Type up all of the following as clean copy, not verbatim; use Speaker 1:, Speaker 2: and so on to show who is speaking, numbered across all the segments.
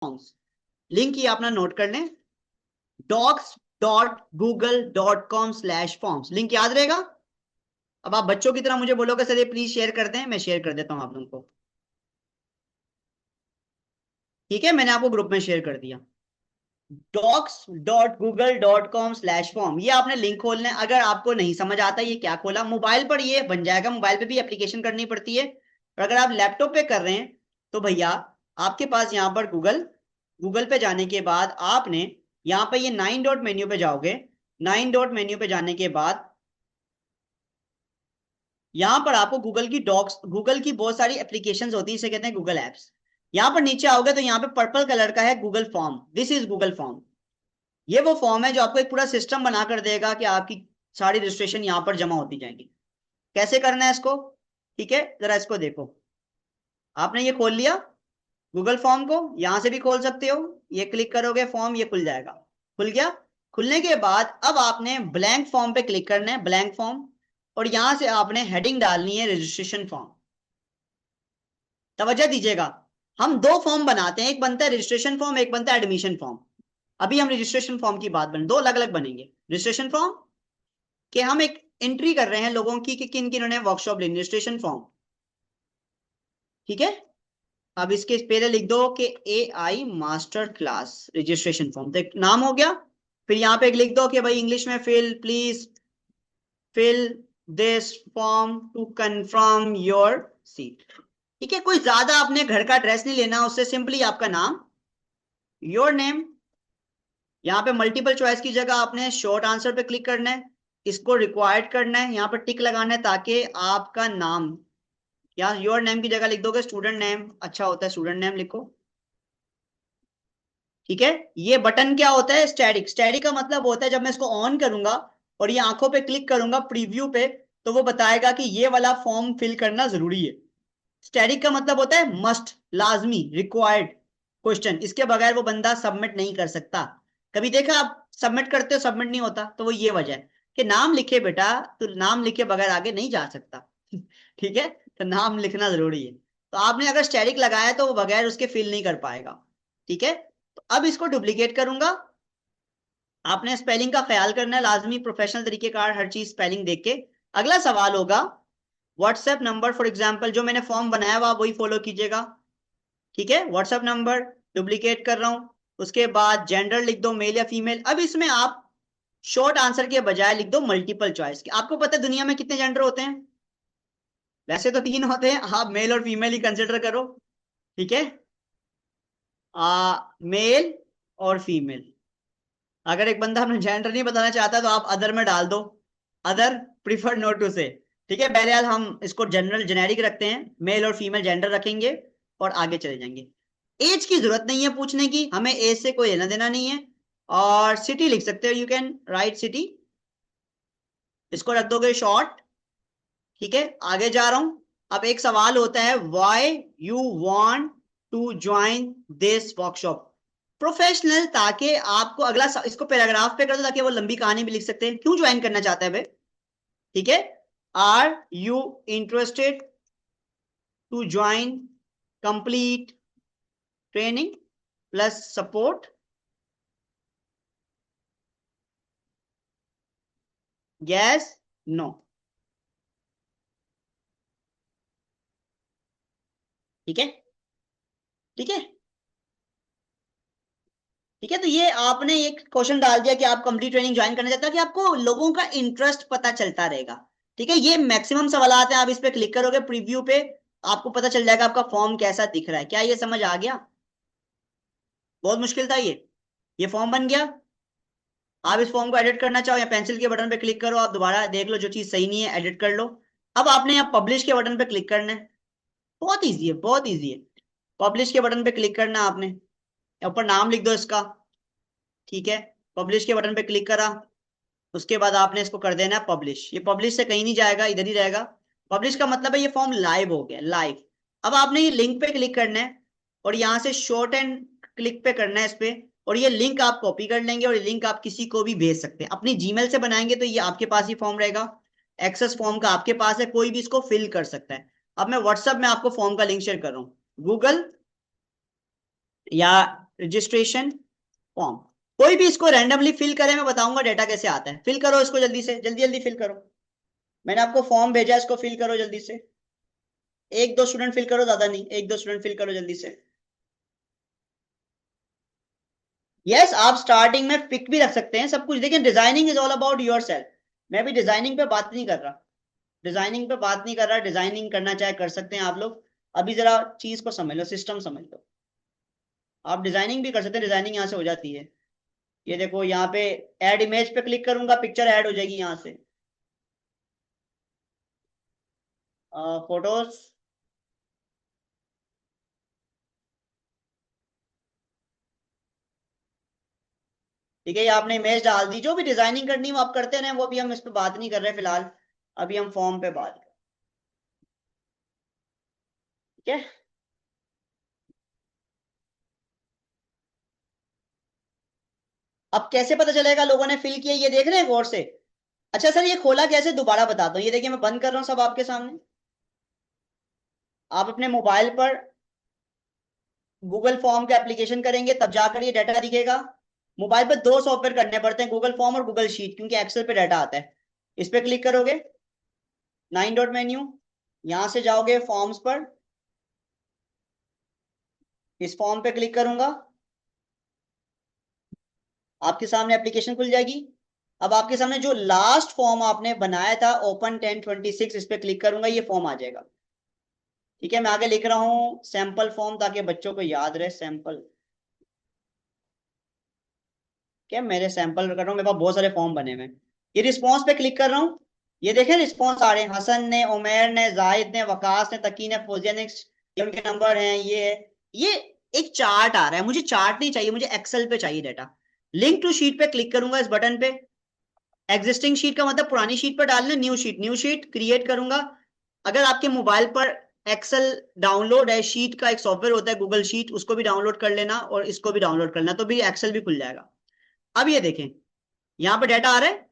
Speaker 1: Forms. Link ये अपना note कर लें, docs.google.com/forms। लिंक याद रहेगा। अब आप बच्चों की तरह मुझे बोलोगे सर ये प्लीज शेयर कर दें, मैं शेयर कर देता हूं आप लोगों को। ठीक है, मैंने आपको ग्रुप में शेयर कर दिया। docs.google.com/form, ये आपने लिंक खोलना है। अगर आपको नहीं समझ आता ये क्या खोला, मोबाइल पर ये बन जाएगा, मोबाइल पे भी एप्लीकेशन करनी पड़ती है, और अगर आप लैपटॉप पे कर रहे हैं तो भैया आपके पास यहाँ पर गूगल पे जाने के बाद आपने यहाँ पे ये 9 डॉट मेन्यू पे जाओगे। 9 डॉट मेन्यू पे जाने के बाद यहाँ पर आपको गूगल की बहुत सारी एप्लीकेशंस होती है, इसे कहते हैं गूगल एप्स। यहाँ पर नीचे आओगे तो यहाँ पे पर्पल कलर का है Google form, this is Google form. ये वो फॉर्म है जो आपको एक पूरा सिस्टम बना कर देगा कि आपकी सारी रजिस्ट्रेशन यहाँ पर जमा होती जाएंगी। कैसे करना है इसको, ठीक है, जरा इसको देखो। आपने ये खोल लिया गूगल फॉर्म को, यहां से भी खोल सकते हो, ये क्लिक करोगे फॉर्म ये खुल जाएगा। खुल गया। खुलने के बाद अब आपने ब्लैंक फॉर्म पे क्लिक करना है, ब्लैंक फॉर्म, और यहां से आपने हेडिंग डालनी है रजिस्ट्रेशन फॉर्म। तवज्जो दीजिएगा, हम दो फॉर्म बनाते हैं, एक बनता है रजिस्ट्रेशन फॉर्म, एक बनता है एडमिशन फॉर्म। अभी हम रजिस्ट्रेशन फॉर्म की बात बने, दो अलग अलग बनेंगे। रजिस्ट्रेशन फॉर्म कि हम एक एंट्री कर रहे हैं लोगों की कि किन किन्होंने वर्कशॉप ली, रजिस्ट्रेशन फॉर्म। ठीक है, अब इसके पहले लिख दो कि AI master class registration form, तो नाम हो गया। फिर यहाँ पे लिख दो कि भाई इंग्लिश में please fill this form to confirm your seat. ठीक है, कोई ज्यादा आपने घर का एड्रेस नहीं लेना, उससे सिंपली आपका नाम, योर नेम। यहाँ पे मल्टीपल चॉइस की जगह आपने शॉर्ट आंसर पे क्लिक करना है, इसको रिक्वायर्ड करना है, यहाँ पर टिक लगाना है ताकि आपका नाम, यहाँ योर नेम की जगह लिख दोगे स्टूडेंट नेम, अच्छा होता है स्टूडेंट नेम लिखो। ठीक है, ये बटन क्या होता है, स्टैटिक। स्टैटिक का मतलब होता है जब मैं इसको ऑन करूंगा और ये आंखों पे क्लिक करूंगा प्रीव्यू पे, तो वो बताएगा कि ये वाला फॉर्म फिल करना जरूरी है। स्टैटिक का मतलब होता है मस्ट, लाजमी, रिक्वायर्ड क्वेश्चन, इसके बगैर वो बंदा सबमिट नहीं कर सकता। कभी देखा आप सबमिट करते हो सबमिट नहीं होता, तो वो ये वजह है कि नाम लिखे बेटा, तो नाम लिखे बगैर आगे नहीं जा सकता। ठीक है, तो नाम लिखना जरूरी है। तो आपने अगर स्टैटिक लगाया तो वो बगैर उसके फिल नहीं कर पाएगा। ठीक है, तो अब इसको डुप्लीकेट करूंगा। आपने स्पेलिंग का ख्याल करना है लाजमी, प्रोफेशनल तरीके का हर चीज स्पेलिंग देख के। अगला सवाल होगा व्हाट्सएप नंबर, फॉर एग्जांपल जो मैंने फॉर्म बनाया हुआ वही फॉलो कीजिएगा। ठीक है, व्हाट्सएप नंबर डुप्लीकेट कर रहा हूं। उसके बाद जेंडर लिख दो, मेल या फीमेल। अब इसमें आप शॉर्ट आंसर के बजाय लिख दो मल्टीपल चॉइस। आपको पता है दुनिया में कितने जेंडर होते हैं? वैसे तो 3 होते हैं, आप मेल और फीमेल ही कंसिडर करो। ठीक है, मेल और फीमेल। अगर एक बंदा अपना जेंडर नहीं बताना चाहता तो आप अदर में डाल दो, अदर प्रीफर नोट टू से। ठीक है, बहरहाल हम इसको जनरल जेनेरिक रखते हैं, मेल और फीमेल जेंडर रखेंगे और आगे चले जाएंगे। एज की जरूरत नहीं है पूछने की, हमें एज से कोई लेना देना नहीं है। और सिटी लिख सकते हो, यू कैन राइट सिटी, इसको रख दोगे शॉर्ट। ठीक है, आगे जा रहा हूं। अब एक सवाल होता है, why you want to join this workshop professional, ताकि आपको अगला इसको पैराग्राफ पे कर दो ताकि वो लंबी कहानी भी लिख सकते हैं क्यों ज्वाइन करना चाहता है भाई। ठीक है, are you interested to join complete training plus support, yes no. ठीक है, ठीक है, ठीक है, तो ये आपने एक क्वेश्चन डाल दिया कि आप कंप्लीट ट्रेनिंग ज्वाइन करना चाहते हैं, कि आपको लोगों का इंटरेस्ट पता चलता रहेगा। ठीक है, ये मैक्सिमम सवाल आते हैं, आप इस पे क्लिक करोगे प्रीव्यू पे, आपको पता चल जाएगा आपका फॉर्म कैसा दिख रहा है। क्या ये समझ आ गया? बहुत मुश्किल था ये फॉर्म बन गया। आप इस फॉर्म को एडिट करना चाहो या पेंसिल के बटन पे क्लिक करो, आप दोबारा देख लो जो चीज सही नहीं है एडिट कर लो। अब आपने यहाँ पब्लिश के बटन पे क्लिक करना है, बहुत ईजी है, बहुत ईजी है। पब्लिश के बटन पे क्लिक करना है आपने, ऊपर नाम लिख दो इसका। ठीक है, पब्लिश के बटन पे क्लिक करा, उसके बाद आपने इसको कर देना है पब्लिश। ये पब्लिश से कहीं नहीं जाएगा, इधर ही रहेगा। पब्लिश का मतलब है ये फॉर्म लाइव हो गया, लाइव। अब आपने ये लिंक पे क्लिक करना है और यहाँ से शॉर्ट एंड क्लिक पे करना है इस पे, और ये लिंक आप कॉपी कर लेंगे और ये लिंक आप किसी को भी भेज सकते हैं। अपनी जीमेल से बनाएंगे तो ये आपके पास ही फॉर्म रहेगा, एक्सेस फॉर्म का आपके पास है, कोई भी इसको फिल कर सकता है। अब मैं व्हाट्सएप में आपको फॉर्म का लिंक शेयर कर रहा हूँ, गूगल या रजिस्ट्रेशन फॉर्म। कोई भी इसको रैंडमली फिल करे, मैं बताऊंगा डेटा कैसे आता है। फिल करो इसको जल्दी से, जल्दी जल्दी फिल करो। मैंने आपको फॉर्म भेजा, इसको फिल करो जल्दी से। एक दो स्टूडेंट फिल करो, ज्यादा नहीं, एक दो स्टूडेंट फिल करो जल्दी से। यस, आप स्टार्टिंग में पिक भी रख सकते हैं सब कुछ, लेकिन designing is all about your self. मैं भी डिजाइनिंग पे बात नहीं कर रहा, डिजाइनिंग पे बात नहीं कर रहा। डिजाइनिंग करना चाहे कर सकते हैं आप लोग। अभी जरा चीज को समझ लो, सिस्टम समझ लो। आप डिजाइनिंग भी कर सकते हैं, डिजाइनिंग यहाँ से हो जाती है। ये देखो यहाँ पे ऐड इमेज पे क्लिक करूंगा, पिक्चर ऐड हो जाएगी यहाँ से। फोटोज, ठीक है, ये आपने इमेज डाल दी। जो भी डिजाइनिंग करनी है वो आप करते रहे, वो अभी हम इस पे बात नहीं कर रहे फिलहाल। अभी हम फॉर्म पे बात कर, ठीक है। अब कैसे पता चलेगा लोगों ने फिल किया, ये देख रहे हैं गौर से। अच्छा सर, ये खोला कैसे, दोबारा बताता हूँ। ये देखिए मैं बंद कर रहा हूँ सब आपके सामने। आप अपने मोबाइल पर गूगल फॉर्म का एप्लीकेशन करेंगे तब जाकर ये डाटा दिखेगा। मोबाइल पर दो सॉफ्टवेयर करने पड़ते हैं, गूगल फॉर्म और गूगल शीट, क्योंकि एक्सेल पे डाटा आता है। इस पे क्लिक करोगे, 9 डॉट मेन्यू, यहां से जाओगे फॉर्म्स पर। इस फॉर्म पे क्लिक करूंगा, आपके सामने एप्लीकेशन खुल जाएगी। अब आपके सामने जो लास्ट फॉर्म आपने बनाया था, ओपन 1026, इस पे क्लिक करूंगा, ये फॉर्म आ जाएगा। ठीक है, मैं आगे लिख रहा हूँ सैंपल फॉर्म, ताकि बच्चों को याद रहे सैंपल। क्या, मेरे सैंपल कर रहा हूँ, मेरे पास बहुत सारे फॉर्म बने हुए हैं। ये रिस्पॉन्स पे क्लिक कर रहा हूँ, ये देखें रिस्पॉन्स आ रहे हैं। हसन ने, उमेर ने, जाहिद ने, वकास ने, तकी ने, फौजिया ने, ये उनके नंबर हैं। ये है, ये एक चार्ट आ रहा है। मुझे चार्ट नहीं चाहिए, मुझे एक्सेल पे चाहिए डाटा। लिंक टू शीट पे क्लिक करूंगा इस बटन पे। एग्जिस्टिंग शीट का मतलब पुरानी शीट पर डालना, new sheet, new sheet create करूंगा। अगर आपके मोबाइल पर एक्सेल डाउनलोड है, शीट का एक सॉफ्टवेयर होता है गूगल शीट, उसको भी डाउनलोड कर लेना और इसको भी डाउनलोड कर लेना, तो भी एक्सेल भी खुल जाएगा। अब ये देखें, यहाँ पे डाटा आ रहा है।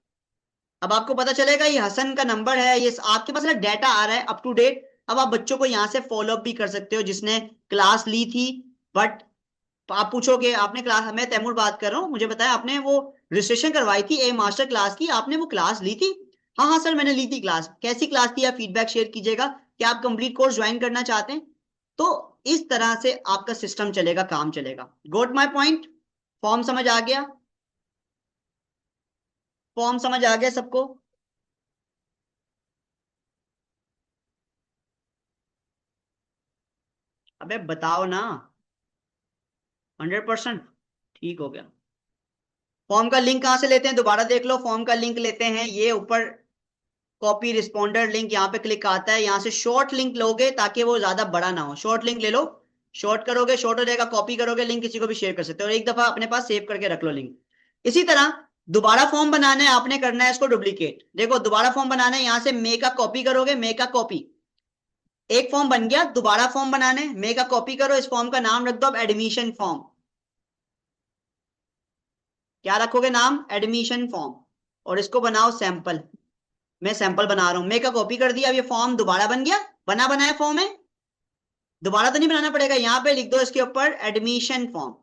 Speaker 1: अब आपको पता चलेगा ये हसन का नंबर है, ये आपके पास ना डाटा आ रहा है अप टू डेट। अब आप बच्चों को यहाँ से फॉलो अप भी कर सकते हो, जिसने क्लास ली थी। बट आप पूछोगे, आपने क्लास, मैं तैमूर बात कर रहा हूँ, मुझे बताया आपने वो रजिस्ट्रेशन करवाई थी ए मास्टर क्लास की, आपने वो क्लास ली थी? हाँ हाँ सर, मैंने ली थी क्लास। कैसी क्लास थी, आप फीडबैक शेयर कीजिएगा। क्या आप कंप्लीट कोर्स ज्वाइन करना चाहते हैं? तो इस तरह से आपका सिस्टम चलेगा, काम चलेगा। गोट माई पॉइंट? फॉर्म समझ आ गया? फॉर्म समझ आ गया सबको? अबे बताओ ना। 100%? ठीक हो गया। फॉर्म का लिंक कहाँ से लेते हैं, दोबारा देख लो। फॉर्म का लिंक लेते हैं, ये ऊपर कॉपी रिस्पॉन्डर लिंक, यहाँ पे क्लिक आता है। यहाँ से शॉर्ट लिंक लोगे ताकि वो ज्यादा बड़ा ना हो। शॉर्ट लिंक ले लो, शॉर्ट करोगे शॉर्ट हो जाएगा। कॉपी करोगे लिंक, किसी को भी शेयर कर सकते हो, और एक दफा अपने पास सेव करके रख लो लिंक। इसी तरह दोबारा फॉर्म बनाना है, आपने करना है इसको डुप्लीकेट। देखो दोबारा फॉर्म बनाना है, यहाँ से मे का कॉपी करोगे, मे का कॉपी, एक फॉर्म बन गया। दोबारा फॉर्म बनाने, मे का कॉपी करो, इस फॉर्म का नाम रख दो अब एडमिशन फॉर्म। क्या रखोगे नाम? Admission form. और इसको बनाओ सैंपल। मैं सैंपल बना रहा हूं, मैं का कॉपी कर दिया। अब ये फॉर्म दोबारा बन गया, बना बनाया फॉर्म है। दोबारा तो नहीं बनाना पड़ेगा, यहां पे लिख दो इसके ऊपर एडमिशन फॉर्म।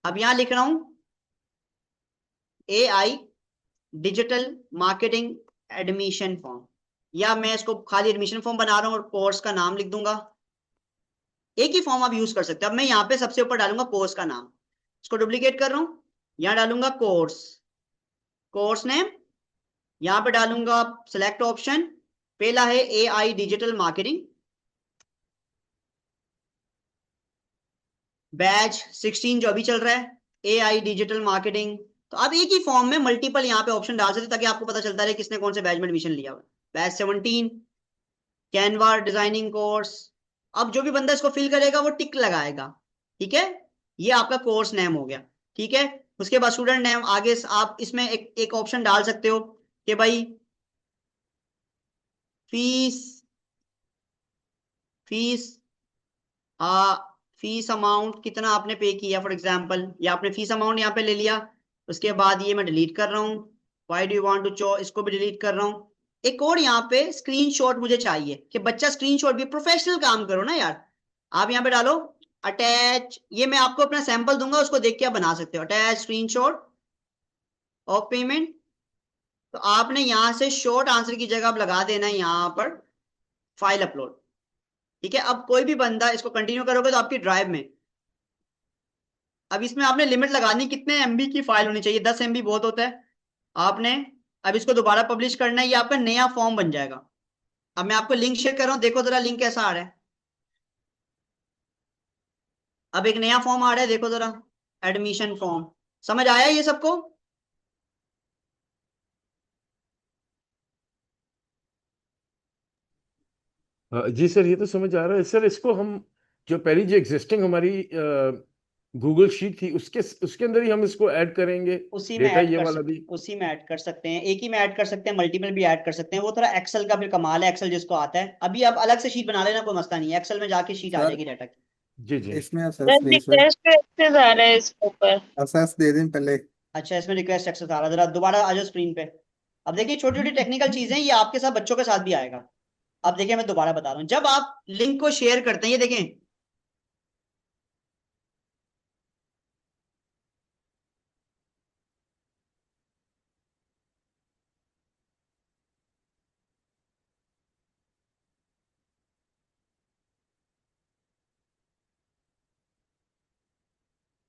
Speaker 1: अब यहां लिख रहा हूं AI digital marketing admission form, या मैं इसको खाली एडमिशन फॉर्म बना रहा हूं और कोर्स का नाम लिख दूंगा। एक ही फॉर्म आप यूज कर सकते हो। अब मैं यहाँ पे सबसे ऊपर डालूंगा कोर्स का नाम, इसको डुप्लीकेट कर रहा हूं। यहां डालूंगा कोर्स, कोर्स नेम। यहां पे डालूंगा सिलेक्ट ऑप्शन, पहला है AI डिजिटल मार्केटिंग, बैच 16 जो अभी चल रहा है, AI डिजिटल मार्केटिंग। तो आप एक ही फॉर्म में मल्टीपल यहाँ पे ऑप्शन डाल सकते, ताकि आपको पता चलता रहे किसने कौन से बैच में एडमिशन लिया हुआ। Batch 17 Canva designing course. अब जो भी बंदा इसको फिल करेगा वो टिक लगाएगा, ठीक है। ये आपका कोर्स नेम हो गया, ठीक है। उसके बाद स्टूडेंट नेम, आगे आप इसमें एक ऑप्शन डाल सकते हो कि भाई फीस, फीस आ फीस अमाउंट कितना आपने पे किया फॉर एग्जांपल, या आपने फीस अमाउंट यहाँ पे ले लिया। उसके बाद ये मैं डिलीट कर रहा हूँ, why do you want to choose, इसको भी डिलीट कर रहा हूँ। एक और यहाँ पे स्क्रीनशॉट मुझे चाहिए, कि बच्चा स्क्रीनशॉट भी, प्रोफेशनल काम करो ना यार। आप यहाँ पे डालो अटैच, ये मैं आपको अपना सैंपल दूंगा, उसको देख के आप बना सकते हो। अटैच स्क्रीनशॉट ऑफ पेमेंट, तो आपने यहां से शॉर्ट आंसर की जगह आप लगा देना है यहाँ पर फाइल अपलोड। ठीक है, अब कोई भी बंदा इसको कंटिन्यू करोगे तो आपकी ड्राइव में, अब इसमें आपने लिमिट लगानी कितने एमबी की फाइल होनी चाहिए, 10 एमबी बहुत होता है आपने। अब इसको दोबारा पब्लिश करना है, ये आपका नया फॉर्म बन जाएगा। अब मैं आपको लिंक शेयर कर रहा हूँ, देखो जरा लिंक कैसा आ रहा है। अब एक नया फॉर्म आ रहा है, देखो जरा, एडमिशन फॉर्म। समझ आया ये सबको?
Speaker 2: जी सर, ये तो समझ आ रहा है सर। इसको हम जो पहली जो एग्जिस्टिंग हमारी गूगल शीट थी उसके उसके अंदर ही हम इसको ऐड करेंगे,
Speaker 1: उसी में
Speaker 2: डेटा
Speaker 1: ऐड
Speaker 2: ये
Speaker 1: कर
Speaker 2: वाला
Speaker 1: सकते,
Speaker 2: भी।
Speaker 1: उसी में ऐड कर सकते हैं, एक ही में ऐड कर सकते हैं, मल्टीपल भी ऐड कर सकते हैं। वो थोड़ा एक्सेल का फिर कमाल है, एक्सेल जिसको आता है। अभी आप अलग से शीट बना लेना, कोई मसला नहीं है, एक्सेल में जाके शीट आ
Speaker 3: सर
Speaker 1: जाएगी डाटा की।
Speaker 2: जी जी।
Speaker 3: इसमें असेस
Speaker 4: सर
Speaker 3: नहीं सर,
Speaker 4: रिक्वेस्ट पे एक्सेस आ रहा है इसके ऊपर।
Speaker 3: असेस दे दें पहले।
Speaker 1: अच्छा, इसमें रिक्वेस्ट एक्सेस आ रहा है, जरा दोबारा आ जाओ स्क्रीन पे। अब देखिए छोटी छोटी टेक्निकल चीजें, ये आपके साथ बच्चों के साथ भी आएगा। अब देखिए मैं दोबारा बता रहा हूँ, जब आप लिंक को शेयर करते हैं, ये देखें